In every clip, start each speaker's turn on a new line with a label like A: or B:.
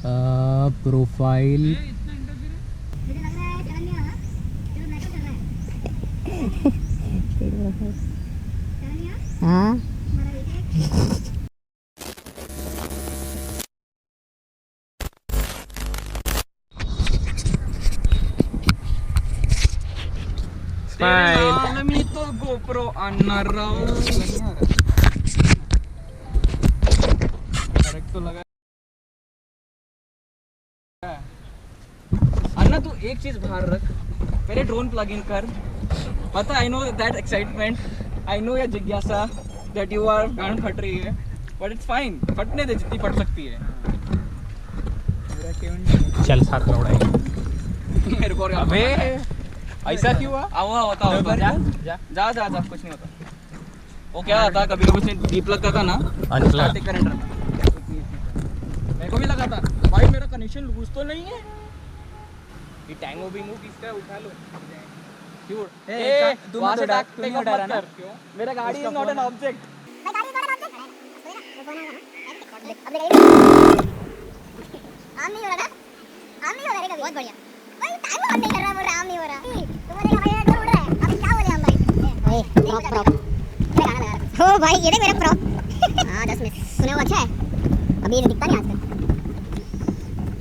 A: Profile हाँ
B: मी तो GoPro आणणार राव. करेक्ट तो लगा. अन्ना तू एक चीज बाहर रख, पहले ड्रोन प्लग इन कर. पता I know that excitement, I know या जिज्ञासा दैट यू आर गांड फट रही है, बट इट्स फाइन. फटने दे जितनी फट सकती है.
A: चल साथ में उड़ाएंगे.
B: मेरे को
A: अबे ऐसा क्यों हुआ?
B: हुआ होता होता. जा जा जा जा कुछ नहीं होता. वो क्या था, कभी कभी उसने डीप्लग करता ना,
A: अनप्लग
B: करंट रहता. मेरे को भी लगा था भाई मेरा कनेक्शन लूज तो नहीं है. ये टैंगो बिंगो किसका उठा लो. क्यों वहां से टाक नहीं उठा रहा ना. मेरा गाड़ी इज नॉट एन ऑब्जेक्ट. आम नहीं हो रहा ना, आम नहीं हो रहा. बहुत बढ़िया भाई. टाइम ऑन नहीं कर रहा, बोल रहा आम नहीं हो रहा. तुम्हारे भाई इधर उड़ रहा है. अभी क्या बोले हम भाई. ओए प्रॉप मैं गाना लगा. ओ भाई ये देख मेरा प्रॉप. हां 10 मिनट सुने हो. अच्छा है अभी ये दिखता नहीं आजकल.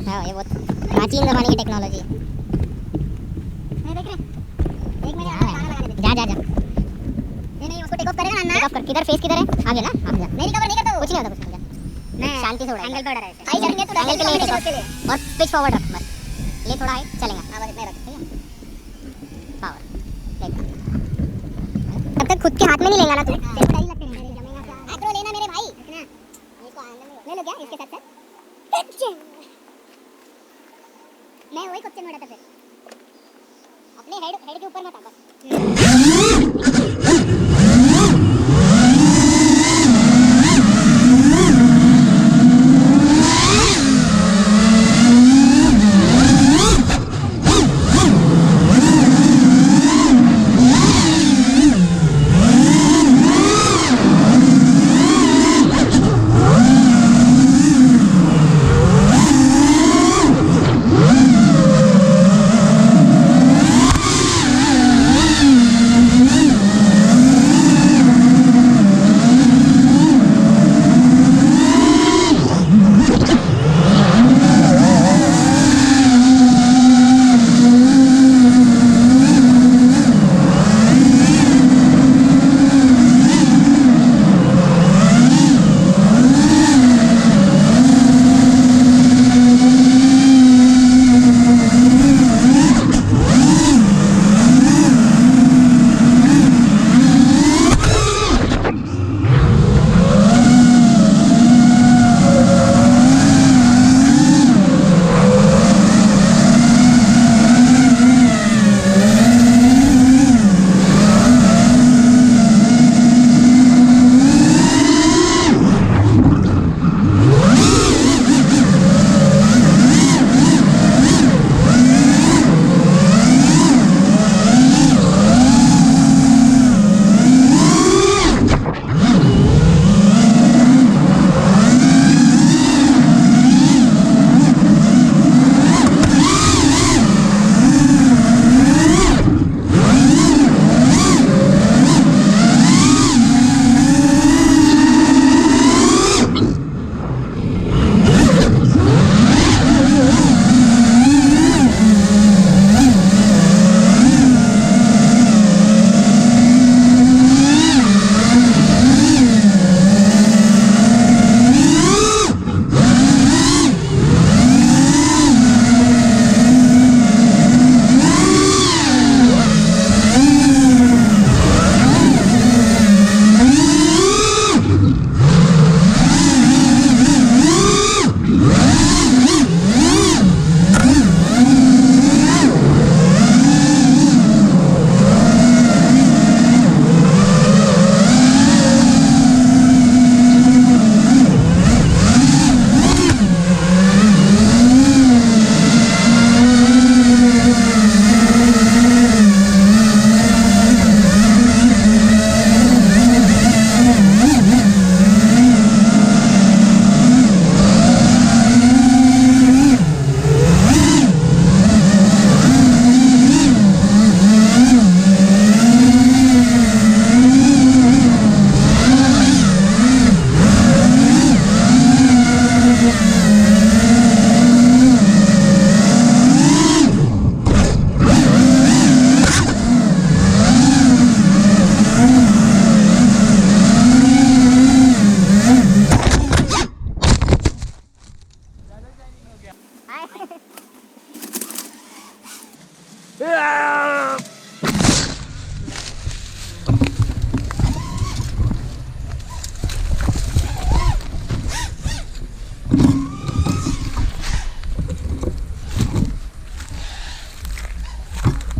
B: हां ये बहुत प्राचीन जमाने की टेक्नोलॉजी है. मैं देख रहे एक मिनट गाना लगाने दे. जा जा जा. नहीं उसको टेक ऑफ करेगा ना. टेक ऑफ कर. किधर फेस किधर है? आगे ना आगे. नहीं रिकवर नहीं करता. कुछ नहीं होता कुछ नहीं. मैं शांति से उड़ा. एंगल पे उड़ा रहा है. आई चलेंगे तो एंगल पे लेके और पिच फॉरवर्ड रख बस. ले थोड़ा हाइट चलेगा. हां बस मैं रख. ठीक है पावर देख. तब तक खुद के हाथ में नहीं लेगा ना तू. तेरे को डर लगते नहीं. एक्रो लेना मेरे भाई. इतना इसको आनंद ले लो क्या इसके साथ साथ. मैं वही कुत्ते में उड़ाता फिर. अपने हेड के ऊपर मत आ बस.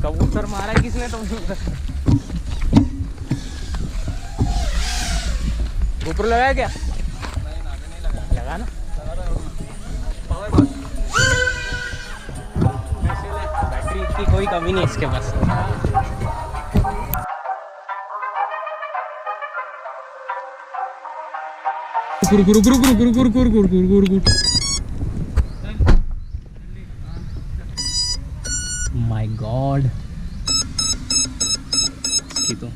A: कबूतर मारा किसने तुमने? ऊपर लगाया क्या? लगा ना। बैटरी की कोई कमी नहीं इसके पास। माय गॉड, तो